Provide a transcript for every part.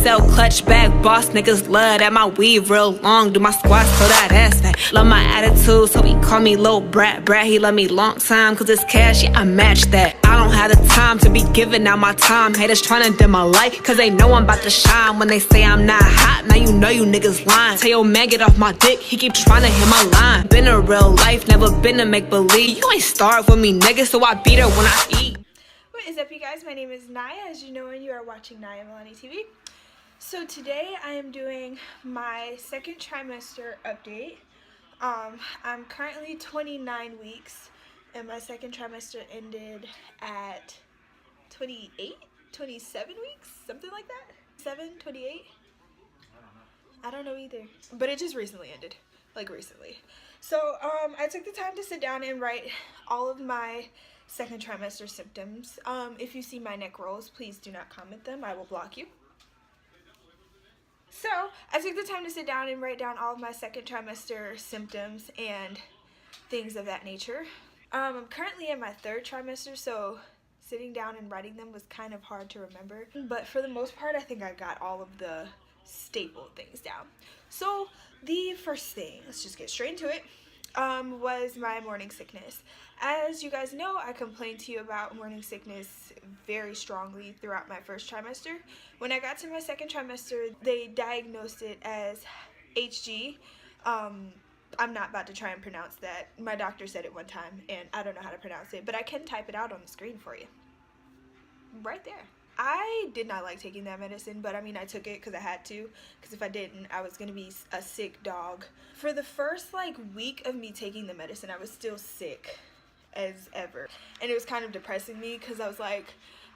sell clutch bag, boss niggas love that. My weave real long, do my squats so that ass fat. Love my attitude, so he call me little brat. He love me long time, cause it's cash, yeah, I match that. I don't have the time to be giving out my time. Haters tryna dim my light, cause they know I'm about to shine. When they say I'm not hot, now you know you niggas lying. Tell your man get off my dick, he keep tryna hit my line. Been a real life, never been a make believe. You ain't starved with me, nigga, so I beat her when I eat. What is up, you guys? My name is Nayah, as you know, and you are watching Nayah TV. So today I am doing my second trimester update. I'm currently 29 weeks, and my second trimester ended at 28, 27 weeks, something like that. 28? I don't know either, but it just recently ended, like recently. So I took the time to sit down and write all of my second trimester symptoms. If you see my neck rolls, please do not comment them. I will block you. So I took the time to sit down and write down all of my second trimester symptoms and things of that nature. I'm currently in my third trimester, so sitting down and writing them was kind of hard to remember. But for the most part, I think I got all of the staple things down. So the first thing, let's just get straight into it, was my morning sickness. As you guys know, I complained to you about morning sickness very strongly throughout my first trimester. When I got to my second trimester, they diagnosed it as HG. I'm not about to try and pronounce that. My doctor said it one time, and I don't know how to pronounce it, but I can type it out on the screen for you. Right there. I did not like taking that medicine, but I mean, I took it because I had to, because if I didn't, I was going to be a sick dog. For the first like week of me taking the medicine, I was still sick as ever, and it was kind of depressing me because I was like,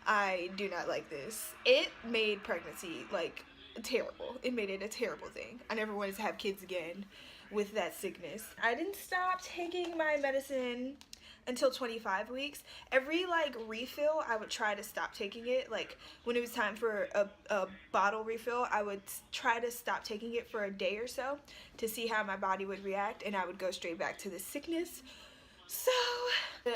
I do not like this. It made pregnancy like terrible. It made it a terrible thing. I never wanted to have kids again with that sickness. I didn't stop taking my medicine until 25 weeks. Every like refill, I would try to stop taking it. Like when it was time for a bottle refill, I would try to stop taking it for a day or so to see how my body would react, and I would go straight back to the sickness. So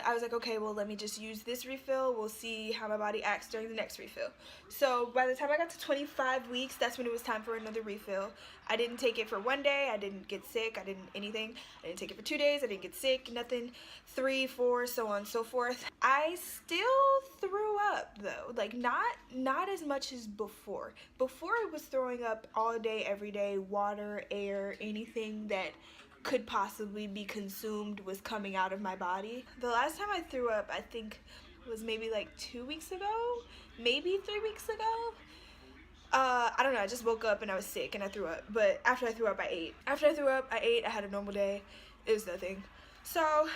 I was like, okay, well, let me just use this refill. We'll see how my body acts during the next refill. So by the time I got to 25 weeks, that's when it was time for another refill. I didn't take it for one day. I didn't get sick. I didn't anything. I didn't take it for 2 days. I didn't get sick. Nothing. 3, 4, so on and so forth. I still threw up though. Like not as much as before. Before it was throwing up all day, every day. Water, air, anything that could possibly be consumed was coming out of my body. The last time I threw up, I think, was maybe like 2 weeks ago, maybe 3 weeks ago. I don't know, I just woke up and I was sick and I threw up. But after I threw up, I ate. After I threw up, I ate. I had a normal day. It was nothing. So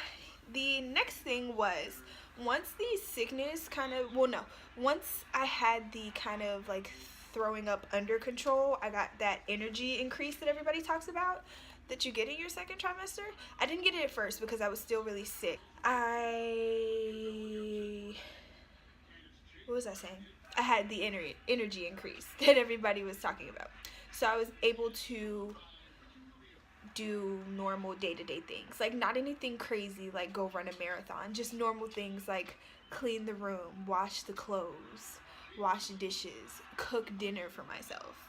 the next thing was, once the sickness kind of, well no, once I had the kind of like throwing up under control, I got that energy increase that everybody talks about that you get in your second trimester. I didn't get it at first because I was still really sick. What was I saying? I had the energy increase that everybody was talking about. So I was able to do normal day-to-day things. Like not anything crazy like go run a marathon. Just normal things like clean the room, wash the clothes, wash the dishes, cook dinner for myself.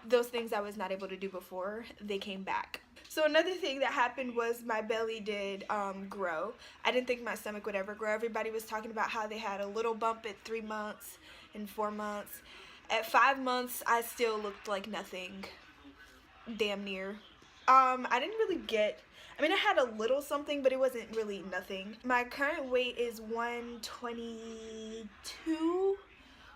Those things I was not able to do before, they came back. So another thing that happened was my belly did grow. I didn't think my stomach would ever grow. Everybody was talking about how they had a little bump at 3 months and 4 months. At 5 months, I still looked like nothing, damn near. I didn't really get, I mean, I had a little something, but it wasn't really nothing. My current weight is 122.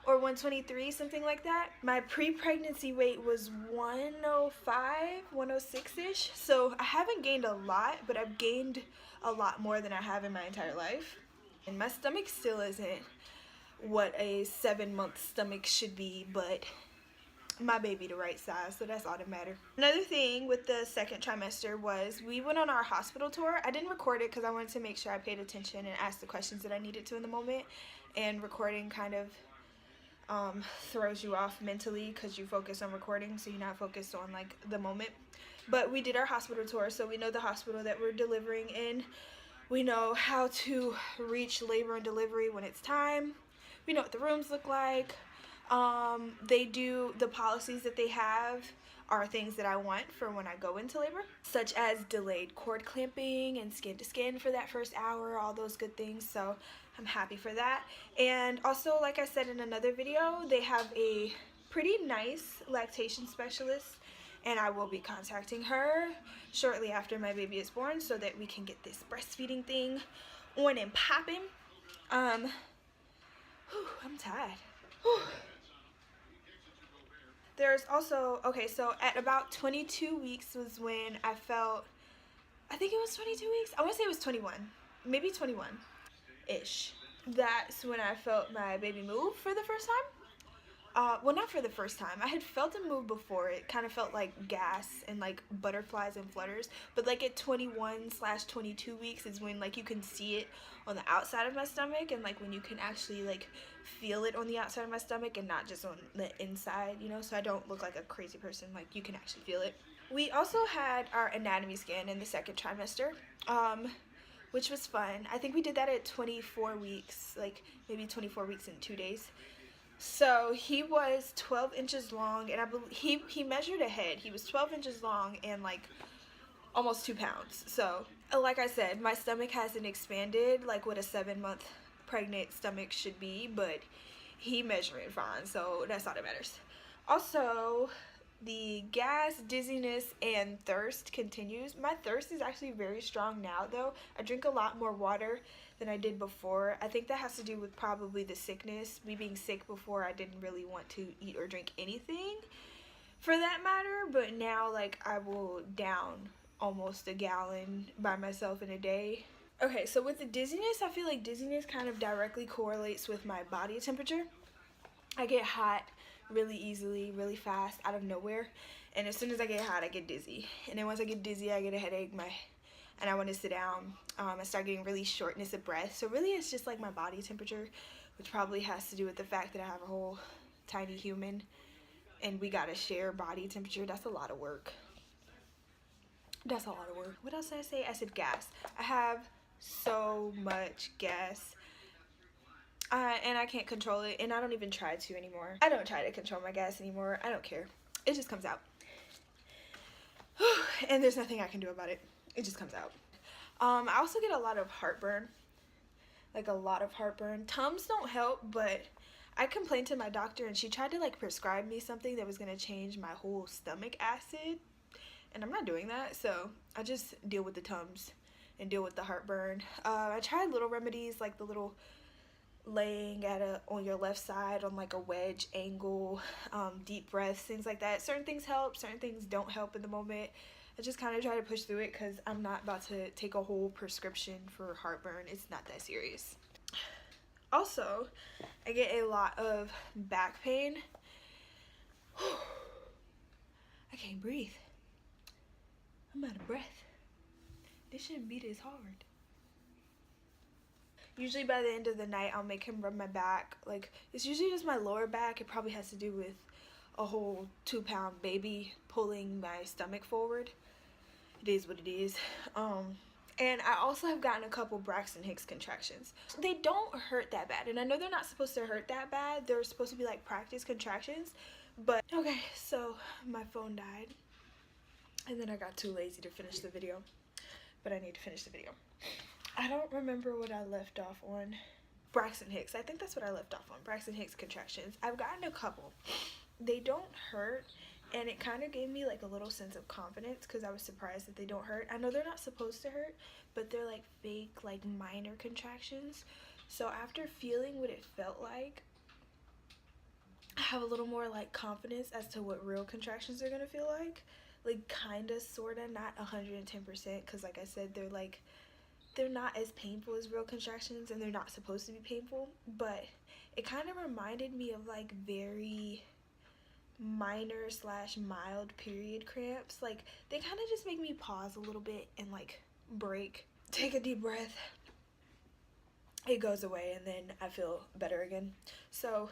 Or 123, something like that. My pre-pregnancy weight was 105, 106-ish. So I haven't gained a lot, but I've gained a lot more than I have in my entire life. And my stomach still isn't what a 7-month stomach should be, but my baby the right size, so that's all that matters. Another thing with the second trimester was we went on our hospital tour. I didn't record it because I wanted to make sure I paid attention and asked the questions that I needed to in the moment, and recording kind of throws you off mentally because you focus on recording, so you're not focused on like the moment. But we did our hospital tour, so we know the hospital that we're delivering in. We know how to reach labor and delivery when it's time. We know what the rooms look like. They do, the policies that they have are things that I want for when I go into labor, such as delayed cord clamping and skin to skin for that first hour, all those good things. So I'm happy for that. And also, like I said in another video, they have a pretty nice lactation specialist, and I will be contacting her shortly after my baby is born so that we can get this breastfeeding thing on and popping. I'm tired. Whew. There's also, okay, so at about 22 weeks was when I felt, I think it was 22 weeks. I want to say it was 21, maybe 21-ish. That's when I felt my baby move for the first time. Well, not for the first time. I had felt it move before. It kind of felt like gas and like butterflies and flutters. But like at 21/22 weeks is when like you can see it on the outside of my stomach, and like when you can actually like feel it on the outside of my stomach and not just on the inside, you know, so I don't look like a crazy person. Like you can actually feel it. We also had our anatomy scan in the second trimester, which was fun. I think we did that at 24 weeks, like maybe 24 weeks and 2 days. So he was 12 inches long, and I believe he measured a head. He was 12 inches long and like almost 2 pounds. So like I said, my stomach hasn't expanded like what a 7-month pregnant stomach should be, but he measuring fine, so that's all that matters. Also, the gas, dizziness, and thirst continues. My thirst is actually very strong now though. I drink a lot more water than I did before. I think that has to do with probably the sickness. Me being sick before, I didn't really want to eat or drink anything for that matter, but now like I will down almost a gallon by myself in a day. Okay, so with the dizziness, I feel like dizziness kind of directly correlates with my body temperature. I get hot really easily, really fast, out of nowhere, and as soon as I get hot, I get dizzy, and then once I get dizzy, I get a headache, and I want to sit down. I start getting really shortness of breath. So really it's just like my body temperature, which probably has to do with the fact that I have a whole tiny human and we gotta share body temperature. That's a lot of work. That's a lot of work. What else did I say? I said gas. I have so much gas. And I can't control it, and I don't even try to anymore. I don't try to control my gas anymore. I don't care. It just comes out. And there's nothing I can do about it. It just comes out. I also get a lot of heartburn. Like a lot of heartburn. Tums don't help, but I complained to my doctor and she tried to like prescribe me something that was going to change my whole stomach acid. And I'm not doing that, so I just deal with the Tums and deal with the heartburn. I tried little remedies like the little laying on your left side on like a wedge angle, deep breaths, things like that. Certain things help, certain things don't help in the moment. I just kind of try to push through it because I'm not about to take a whole prescription for heartburn. It's not that serious. Also, I get a lot of back pain. I can't breathe. I'm out of breath. This shouldn't be this hard. Usually by the end of the night, I'll make him rub my back. Like, it's usually just my lower back. It probably has to do with a whole 2-pound baby pulling my stomach forward. It is what it is. And I also have gotten a couple Braxton Hicks contractions. They don't hurt that bad, and I know they're not supposed to hurt that bad. They're supposed to be like practice contractions, but okay. So my phone died, and then I got too lazy to finish the video, but I need to finish the video. I don't remember what I left off on. Braxton Hicks. I think that's what I left off on. Braxton Hicks contractions. I've gotten a couple. They don't hurt, and it kind of gave me like a little sense of confidence because I was surprised that they don't hurt. I know they're not supposed to hurt, but they're like fake, like minor contractions. So after feeling what it felt like, I have a little more like confidence as to what real contractions are gonna feel like. Like kinda, sorta, not 110%, because like I said, they're not as painful as real contractions, and they're not supposed to be painful, but it kind of reminded me of like very minor / mild period cramps. Like they kind of just make me pause a little bit and like break, take a deep breath, it goes away, and then I feel better again. So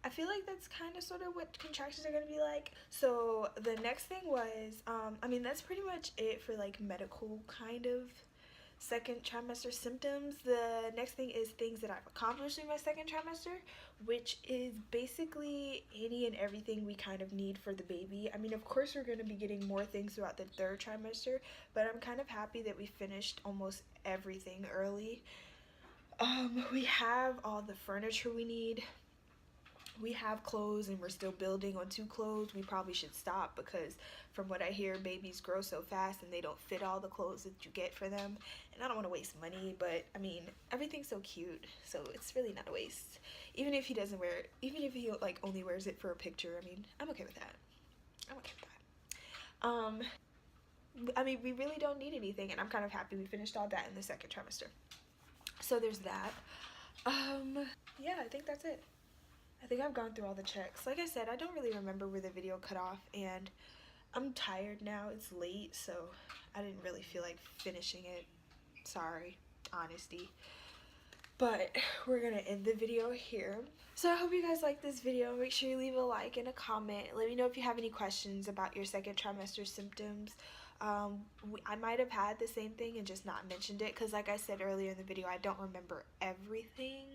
I feel like that's kind of sort of what contractions are going to be like. So the next thing was, I mean, that's pretty much it for like medical kind of second trimester symptoms. The next thing is things that I've accomplished in my second trimester, which is basically any and everything we kind of need for the baby. I mean, of course we're going to be getting more things throughout the third trimester, but I'm kind of happy that we finished almost everything early. We have all the furniture we need. We have clothes and we're still building on 2 clothes. We probably should stop because from what I hear, babies grow so fast and they don't fit all the clothes that you get for them. And I don't want to waste money, but I mean, everything's so cute, so it's really not a waste. Even if he doesn't wear it, even if he like only wears it for a picture, I mean, I'm okay with that. I'm okay with that. I mean, we really don't need anything, and I'm kind of happy we finished all that in the second trimester. So there's that. Yeah, I think that's it. I think I've gone through all the checks. Like I said, I don't really remember where the video cut off, and I'm tired now. It's late, so I didn't really feel like finishing it. Sorry, honesty. But we're gonna end the video here. So I hope you guys like this video. Make sure you leave a like and a comment. Let me know if you have any questions about your second trimester symptoms. I might have had the same thing and just not mentioned it, because like I said earlier in the video, I don't remember everything,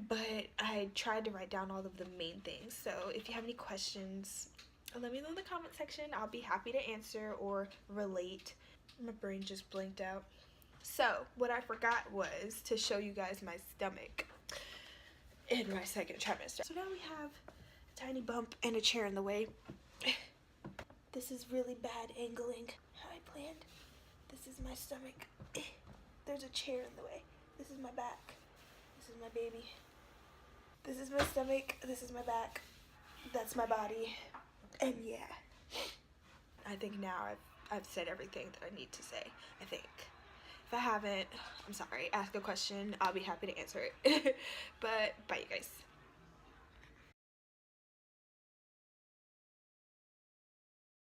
but I tried to write down all of the main things. So if you have any questions, let me know in the comment section. I'll be happy to answer or relate. My brain just blinked out. So what I forgot was to show you guys my stomach in my second trimester. So now we have a tiny bump and a chair in the way. This is really bad angling. How I planned. This is my stomach. There's a chair in the way. This is my back. This is my baby. This is my stomach. This is my back. That's my body. And yeah, I think now I've said everything that I need to say, I think. If I haven't, I'm sorry. Ask a question. I'll be happy to answer it. But bye, you guys.